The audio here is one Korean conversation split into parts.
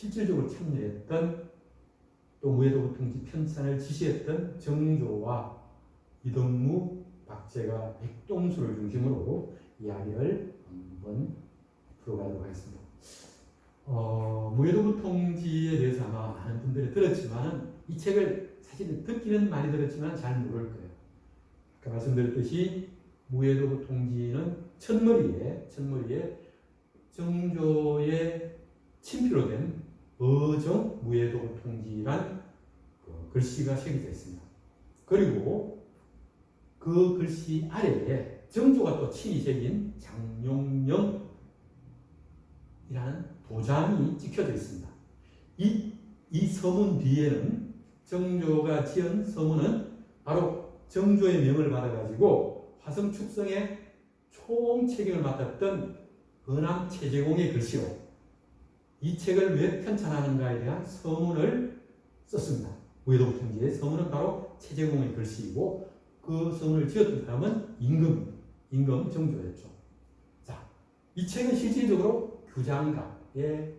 실질적으로 참여했던 또 무해도부 통지 편찬을 지시했던 정조와 이덕무, 박제가, 백동수를 중심으로 이야기를 한번 풀어가도록 하겠습니다. 무해도부 통지에 대해서 아마 많은 분들이 들었지만 이 책을 사실 듣기는 많이 들었지만 잘 모를 거예요. 아까 말씀드렸듯이 무해도부 통지는 첫머리에 정조의 친필로 된 어정 무해도부 통지란 글씨가 새겨져 있습니다. 그리고 그 글씨 아래에 정조가 또 친히 새긴 장용령이라는 도장이 찍혀져 있습니다. 이 서문 뒤에는 정조가 지은 서문은 바로 정조의 명을 받아가지고 화성 축성의 총 책임을 맡았던 은암 최재공의 글씨로 이 책을 왜 편찬하는가에 대한 서문을 썼습니다. 무해도부 통지의 서문은 바로 최재공의 글씨이고 그 서문을 지었던 사람은 임금 정조였죠. 자, 이 책은 실질적으로 규장가의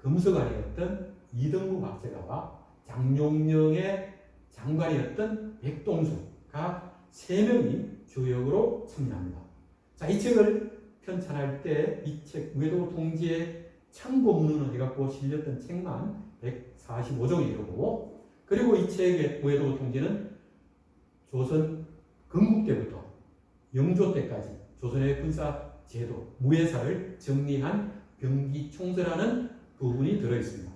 검서관이었던 이덕무 박제가와 장용령의 장관이었던 백동수가 3명이 주역으로 참여합니다. 자, 이 책을 편찬할 때 이 책 무해도부 통지의 참고문헌을 해갖고 실렸던 책만 145종이 이르고, 그리고 이 책의 무해도부 통지는 조선 건국 때부터 영조 때까지 조선의 군사 제도 무해사를 정리한 병기총서라는 부분이 들어있습니다.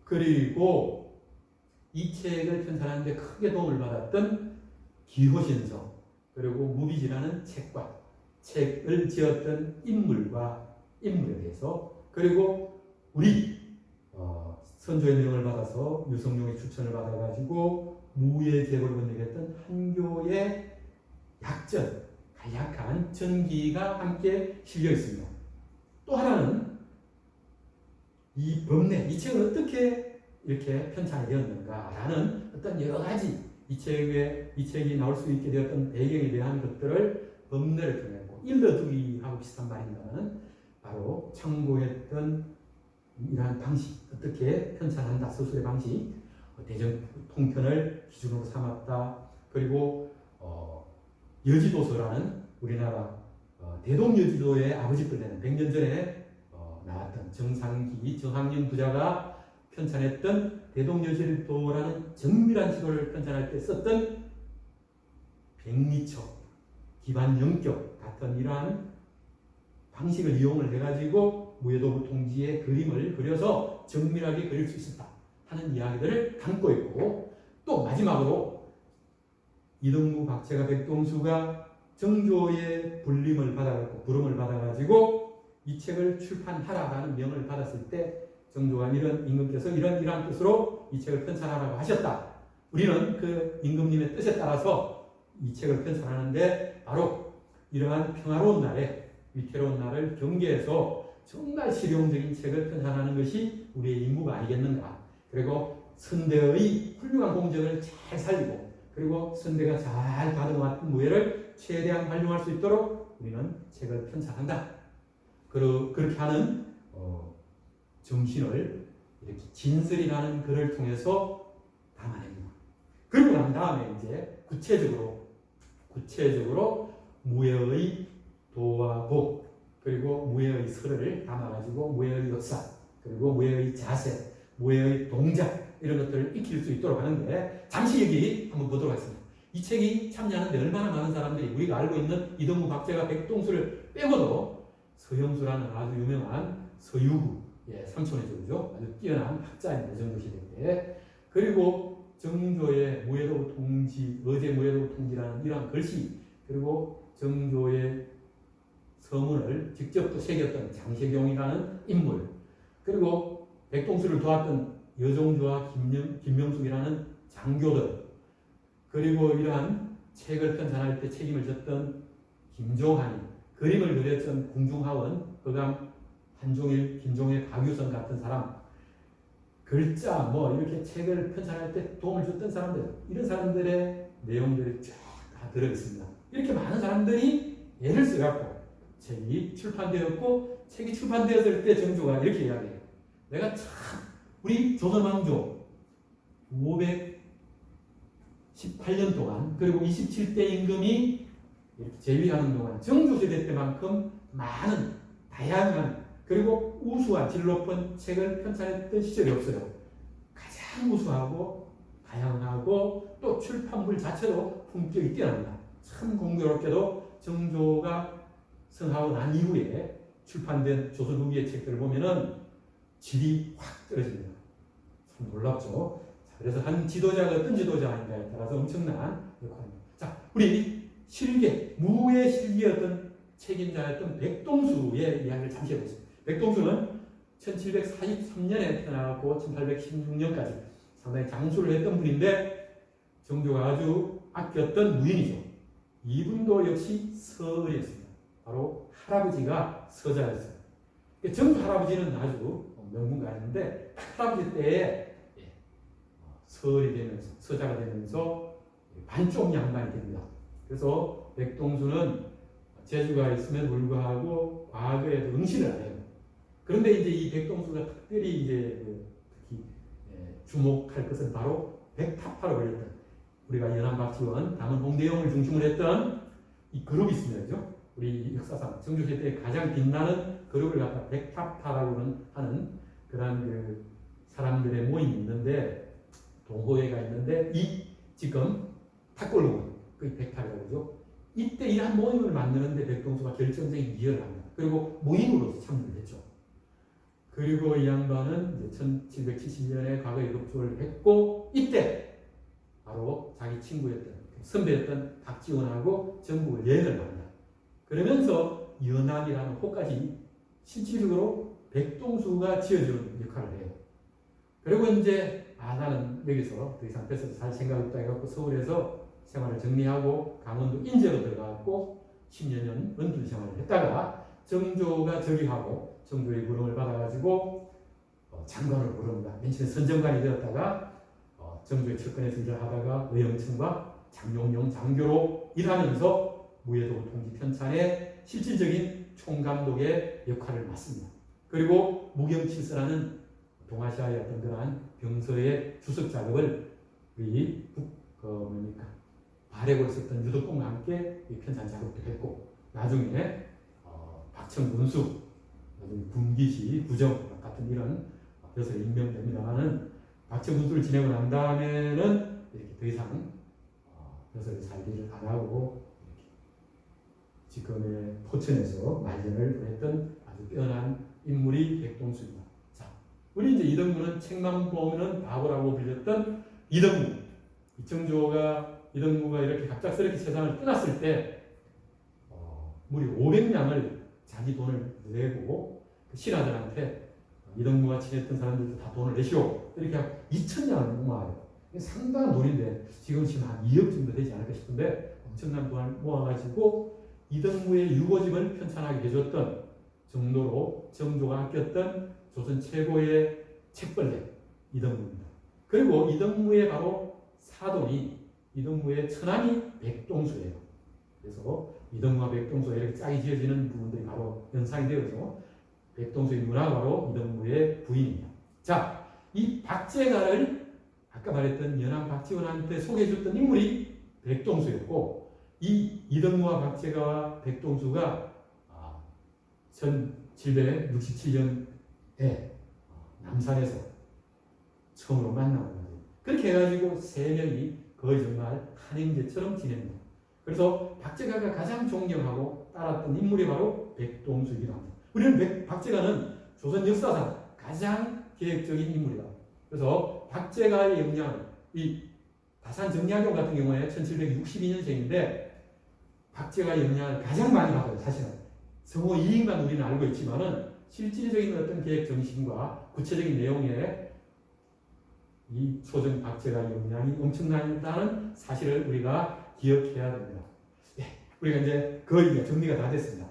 그리고 이 책을 편찬하는 데 크게 도움을 받았던 기호신서, 그리고 무비지라는 책을 지었던 인물과 인물에 대해서, 그리고 우리 선조의 명을 받아서 유성룡의 추천을 받아가지고 무예제국을 번역했던 한교의 약전, 간략한 전기가 함께 실려 있습니다. 또 하나는 이 법례, 이 책은 어떻게 이렇게 편찬이 되었는가라는 어떤 여러 가지 이 책이 나올 수 있게 되었던 배경에 대한 것들을 법례를 통했고, 일러두기하고 비슷한 말입니다만 바로 참고했던 이러한 방식, 어떻게 편찬한다, 서술의 방식, 대전 통편을 기준으로 삼았다. 그리고 여지도서라는 우리나라 대동여지도의 아버지뻘 되는 100년 전에 나왔던 정상기, 정학년 부자가 편찬했던 대동여지도라는 정밀한 시도를 편찬할 때 썼던 백리처, 기반영격 같은 이러한 방식을 이용을 해가지고 무해도부 통지의 그림을 그려서 정밀하게 그릴 수 있었다 하는 이야기들을 담고 있고, 또 마지막으로 이덕무, 박제가, 백동수가 정조의 부름을 받아가지고 이 책을 출판하라라는 명을 받았을 때 정조가 임금께서 이러한 뜻으로 이 책을 편찬하라고 하셨다. 우리는 그 임금님의 뜻에 따라서 이 책을 편찬하는데 바로 이러한 평화로운 날에, 위태로운 날을 경계해서 정말 실용적인 책을 편찬하는 것이 우리의 임무가 아니겠는가. 그리고 선대의 훌륭한 공적을 잘 살리고, 그리고 선대가 잘 가져왔던 무예를 최대한 활용할 수 있도록 우리는 책을 편찬한다. 그렇게 하는 정신을 이렇게 진설이라는 글을 통해서 담아냅니다. 그리고 난 다음에 이제 구체적으로 무예의 도와 복, 그리고 무예의 설을 담아가지고 무예의 역사, 그리고 무예의 자세, 무예의 동작, 이런 것들을 익힐 수 있도록 하는데, 잠시 여기 한번 보도록 하겠습니다. 이 책이 참여하는데 얼마나 많은 사람들이, 우리가 알고 있는 이덕무, 박제가, 백동수를 빼고도 서형수라는 아주 유명한 서유구, 삼촌의 조죠, 아주 뛰어난 학자입니다. 정조시대에. 그리고 정조의 무해도부 통지, 어제 무해도부 통지라는 이러한 글씨, 그리고 정조의 서문을 직접 또 새겼던 장세경이라는 인물, 그리고 백동수를 도왔던 여종주와 김명숙이라는 장교들, 그리고 이러한 책을 편찬할 때 책임을 졌던 김종한이, 그림을 그렸던 궁중하원, 허감 한종일, 김종일, 박유선 같은 사람, 글자 이렇게 책을 편찬할 때 도움을 줬던 사람들, 이런 사람들의 내용들이 쫙 다 들어있습니다. 이렇게 많은 사람들이 애를 써갖고 책이 출판되었고, 책이 출판되었을 때 정조가 이렇게 이야기해요. 내가 참 우리 조선왕조 518년 동안 그리고 27대 임금이 이렇게 재위하는 동안 정조세대 때만큼 많은 다양한 그리고 우수한 질 높은 책을 편찬했던 시절이 없어요. 가장 우수하고 다양하고 또 출판물 자체도 품격이 뛰어납니다. 참 공교롭게도 정조가 성하고 난 이후에 출판된 조선 후기의 책들을 보면은 질이 확 떨어집니다. 참 놀랍죠. 자, 그래서 한 지도자가 어떤 지도자인가에 따라서 엄청난 역할입니다. 자, 우리 실계, 무의 실기의 어떤 책임자였던 백동수의 이야기를 잠시 해보겠습니다. 백동수는 1743년에 태어나고 1816년까지 상당히 장수를 했던 분인데 정조가 아주 아꼈던 무인이죠. 이분도 역시 서을이었습니다. 바로 할아버지가 서자였어요. 정조 할아버지는 아주 명문가였는데 할아버지 때에 서을이 되면서 서자가 되면서 반쪽 양반이 됩니다. 그래서 백동수는 재주가 있음에도 불구하고 과거에도 응시를 안 해요. 그런데 이제 이 백동수가 특별히 이제 특히 주목할 것은 바로 백타파로 불렸던 우리가 연안박지원, 담은 홍대영을 중심으로 했던 이 그룹이 있습니다. 그죠? 우리 역사상 정조시대 때 가장 빛나는 그룹을 갖다 백타파라고 하는 그런 그 사람들의 모임이 있는데 동호회가 있는데 이 지금 탁골공원 그 백탑이라고 그러죠. 이때 이러한 모임을 만드는데 백동수가 결정적인 기여를 합니다. 그리고 모임으로서 참여를 했죠. 그리고 이 양반은 1770년에 과거에 급조를 했고 이때 바로 자기 친구였던 선배였던 박지원하고 전국을 여행을 합니다. 그러면서 연암이라는 호까지 실질적으로 백동수가 지어주는 역할을 해요. 그리고 이제 나는 여기서 더 이상 뺏어서 살 생각 없다 해갖고 서울에서 생활을 정리하고 강원도 인제로 들어갔고 10여 년 은둔 생활을 했다가 정조가 즉위하고 정조의 부름을 받아가지고 장관을 부릅니다. 맨 처음에 선정관이 되었다가 정조의 측근에서 일을 하다가 의영청과 장용령 장교로 일하면서 무예도 통지 편찬의 실질적인 총감독의 역할을 맡습니다. 그리고 무경칠서라는 동아시아의 어떤 그러한 병서의 주석 작업을 우리 발해골 썼던 유덕공과 함께 편찬 작업도 했고 나중에 박천군수, 분기시, 부정 같은 이런 벼슬에 임명됩니다만은 박천군수를 지내고 난 다음에는 이렇게 더 이상 벼슬을 살기를 안 하고 지금의 포천에서 말년을 보냈던 아주 뛰어난 인물이 백동수입니다. 자, 우리 이제 이등무는 책만 보면은 바보라고 불렸던 이등무. 이등무가 이렇게 갑작스럽게 세상을 떠났을 때 무려 500냥을 자기 돈을 내고 그 신하들한테 이등무가 친했던 사람들도 다 돈을 내시오. 이렇게 하고 2,000냥을 모아요. 상당한 돈인데 지금 한 2억 정도 되지 않을까 싶은데 엄청난 돈을 모아가지고 이등무의 유고집을 편찬하게 해줬던 정도로 정조가 아꼈던 조선 최고의 책벌레 이등무입니다. 그리고 이등무의 바로 사돈이 이등무의 처남이 백동수예요. 그래서 이등무와 백동수가 이렇게 짝이 지어지는 부분들이 바로 연상이 되어서 백동수의 누나가 바로 이등무의 부인입니다. 자, 이 박제가를 아까 말했던 연암 박지원한테 소개해줬던 인물이 백동수였고 이 이등무와 박제가와 백동수가 1767년에 남산에서 처음으로 만나는 거예요. 그렇게 해가지고 세 명이 거의 정말 한 형제처럼 지냅니다. 그래서 박제가가 가장 존경하고 따랐던 인물이 바로 백동수이기도 합니다. 우리는 박제가는 조선 역사상 가장 계획적인 인물이다. 그래서 박제가의 영향을 이 다산 정약용 같은 경우에 1762년생인데 박제가의 영향을 가장 많이 받아요. 사실은 성호 이익만 우리는 알고 있지만은 실질적인 어떤 계획 정신과 구체적인 내용에 이 소정 박제가의 영향이 엄청나다는 사실을 우리가 기억해야 됩니다. 우리가 이제 거의 정리가 다 됐습니다.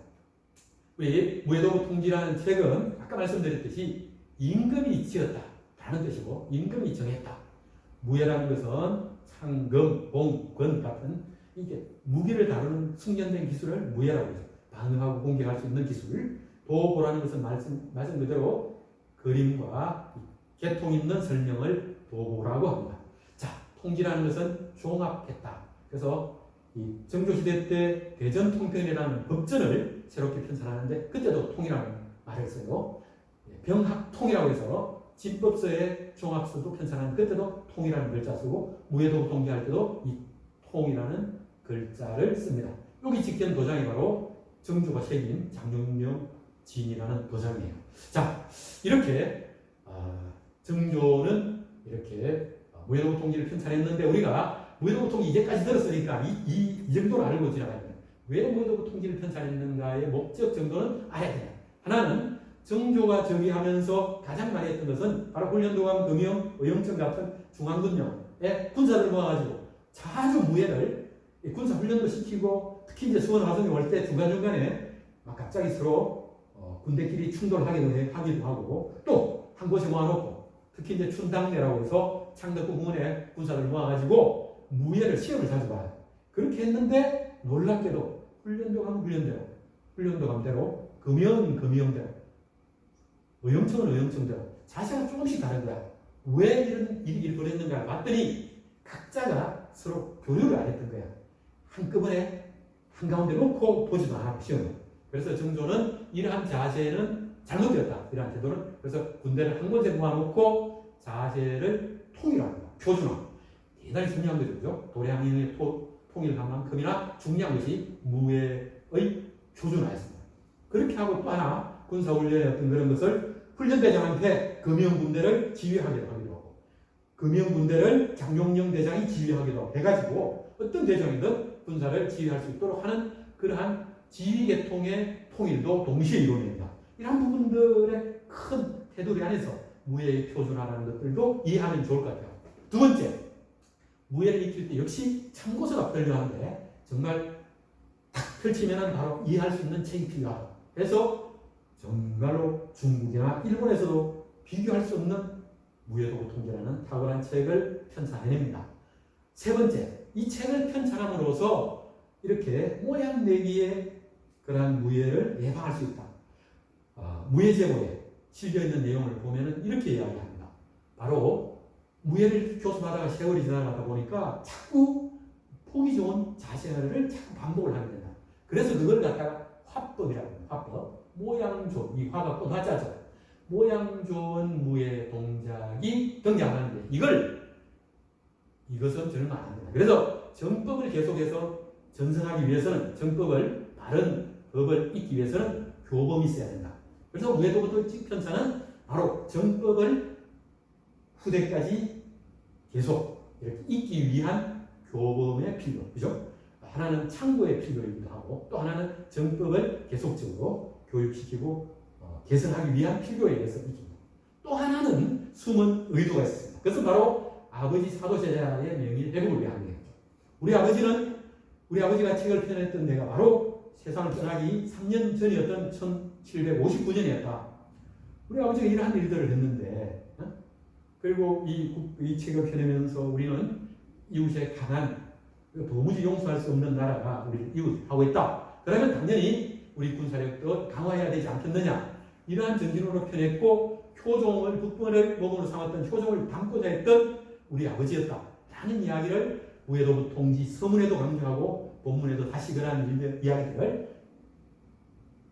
우리 무예도부 통지라는 책은 아까 말씀드렸듯이 임금이 지었다라는 뜻이고 임금이 정했다. 무예라는 것은 상금, 봉, 권 같은 이게 무기를 다루는 숙련된 기술을 무예라고 하죠. 반응하고 공격할 수 있는 기술. 도보라는 것은 말씀 그대로 그림과 개통 있는 설명을 도구라고 합니다. 자, 통지라는 것은 종합했다. 그래서 이 정조시대 때 대전통편이라는 법전을 새롭게 편찬하는데 그때도 통이라는 말을 써요. 병학통이라고 해서 집법서의 종합서도 편찬하는 그때도 통이라는 글자 쓰고 무예도구 통지할 때도 이 통이라는 글자를 씁니다. 여기 찍힌 도장이 바로 정조가 새긴 장룡령 진이라는 도장이에요. 자, 이렇게 정조는 이렇게 무예도구 통지를 편찬했는데 우리가 무예도구 통지 이제까지 들었으니까 이 정도를 알고 지나가야 돼요. 왜 무예도구 통지를 편찬했는가의 목적 정도는 알아야 돼요. 하나는 정조가 즉위하면서 가장 많이 했던 것은 바로 훈련도감, 금영, 의영청 같은 중앙군령의 군사를 모아가지고 자주 무예를 군사 훈련도 시키고 특히 이제 수원 화성에 올 때 중간중간에 막 갑자기 서로 군대끼리 충돌하기도 하고 또 한 곳에 모아놓고 특히 이제 춘당내라고 해서 창덕구 공원에 군사를 모아가지고 무예를 시험을 자주 봐요. 그렇게 했는데 놀랍게도 훈련도감대로 금영대로 의영청은 의영청대로 자세가 조금씩 다른 거야. 왜 이런 일이 벌어졌는가 봤더니 각자가 서로 교육을 안 했던 거야. 한꺼번에 한가운데 놓고 보지도 않았고 시험을. 그래서 정조는 이러한 자세는 잘못되었다. 이러한 태도는. 그래서 군대를 한 곳에 모아놓고 자세를 통일합니다. 표준화. 대단히 중요한 거죠. 그죠? 도량인의 통일한 만큼이나 중요한 것이 무예의 표준화였습니다. 그렇게 하고 또 하나 군사훈련의 어떤 그런 것을 훈련대장한테 금영군대를 지휘하기도 하고 금영군대를 장룡령 대장이 지휘하기도 해가지고 어떤 대장이든 군사를 지휘할 수 있도록 하는 그러한 지휘계통의 통일도 동시에 이루어집니다. 이런 부분들의 큰 테두리 안에서 무예의 표준화라는 것들도 이해하면 좋을 것 같아요. 두 번째, 무예를 익힐 때 역시 참고서가 필요한데 정말 딱 펼치면 바로 이해할 수 있는 책이 필요하다. 그래서 정말로 중국이나 일본에서도 비교할 수 없는 무예도구 통지라는 탁월한 책을 편찬해냅니다. 세 번째, 이 책을 편찬함으로써 이렇게 모양 내기의 그러한 무예를 예방할 수 있다. 무예제고에 실려있는 내용을 보면 이렇게 이야기합니다. 바로 무예를 교습하다가 세월이 지나가다 보니까 자꾸 보기 좋은 자세를 자꾸 반복을 하게 된다. 그래서 그걸 갖다가 화법이라고 합니다. 화법. 모양 좋은, 이 화가 또 화자죠. 모양 좋은 무예 동작이 등장하는데 이것은 절마 안 된다. 그래서 정법을 계속해서 전승하기 위해서는 정법을 바른 법을 익기 위해서는 교범이 있어야 된다. 그래서 무예도구 편찬은 바로 정법을 후대까지 계속 이렇게 익기 위한 교범의 필요, 그죠? 하나는 창고의 필요이기도 하고 또 하나는 정법을 계속적으로 교육시키고 개선하기 위한 필요에 의해서 익힙니다. 또 하나는 숨은 의도가 있습니다. 그것은 바로 아버지 사도세자의 명예 회복을 위한 거예요. 우리 아버지가 책을 펴냈던 데가 바로 세상을 떠나기 3년 전이었던 1759년이었다. 우리 아버지가 이러한 일들을 했는데, 그리고 이 책을 펴내면서 우리는 이웃의 가난, 도무지 용서할 수 없는 나라가 우리를 이웃하고 있다. 그러면 당연히 우리 군사력도 강화해야 되지 않겠느냐. 이러한 전진으로 펴냈고 효종을 국본을 모범으로 삼았던 효종을 담고자 했던 우리 아버지였다. 라는 이야기를 무예도구 통지 서문에도 강조하고 본문에도 다시 그러한 이야기들을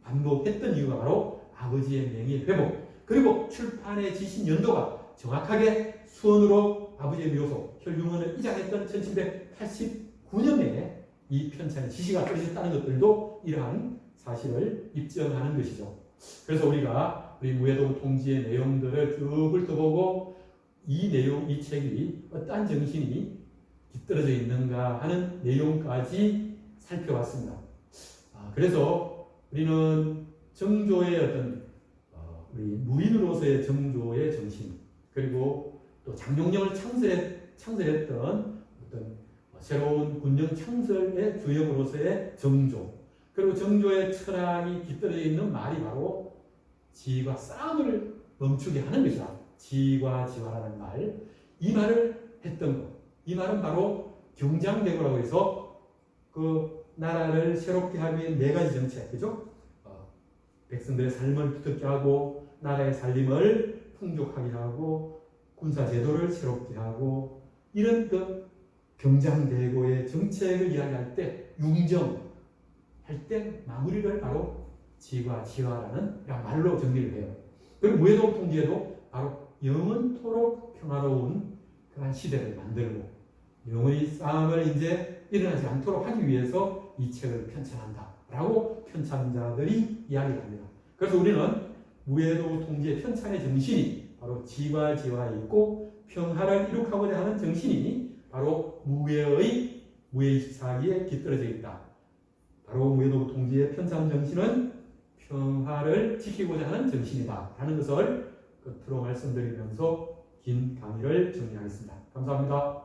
반복했던 이유가 바로 아버지의 명예 회복, 그리고 출판에 지신 연도가 정확하게 수원으로 아버지의 묘소 혈융원을 이장했던 1789년에 이 편찬의 지시가 떨어졌다는 것들도 이러한 사실을 입증하는 것이죠. 그래서 우리가 우리 무예도구 통지의 내용들을 쭉 훑어보고 이 책이 어떠한 정신이 깃들어져 있는가 하는 내용까지 살펴봤습니다. 그래서 우리는 정조의 어떤 우리 무인으로서의 정조의 정신, 그리고 또 장룡령을 창설했던 어떤 새로운 군령 창설의 주역으로서의 정조, 그리고 정조의 철학이 깃들어져 있는 말이 바로 지휘와 싸움을 멈추게 하는 것이다. 지휘와 지화라는 말, 이 말을 했던 것. 이 말은 바로 경장대고라고 해서 그 나라를 새롭게 하기 위한 네 가지 정책, 그죠? 백성들의 삶을 두텁게 하고 나라의 살림을 풍족하게 하고 군사 제도를 새롭게 하고 이런 그 경장대고의 정책을 이야기할 때 융정 할 때 마무리를 바로 지과지화라는 말로 정리를 해요. 그리고 무해도 통제도 바로 영원토록 평화로운 그런 시대를 만들고 영원히 싸움을 이제 일어나지 않도록 하기 위해서 이 책을 편찬한다라고 편찬자들이 이야기를 합니다. 그래서 우리는 무해도 통제 편찬의 정신이 바로 지과지화에 있고 평화를 이룩하고자 하는 정신이 바로 무해 24기에 깃들어져 있다. 바로 무해도 통제의 편찬 정신은 평화를 지키고자 하는 정신이다 라는 것을 끝으로 말씀드리면서 긴 강의를 정리하겠습니다. 감사합니다.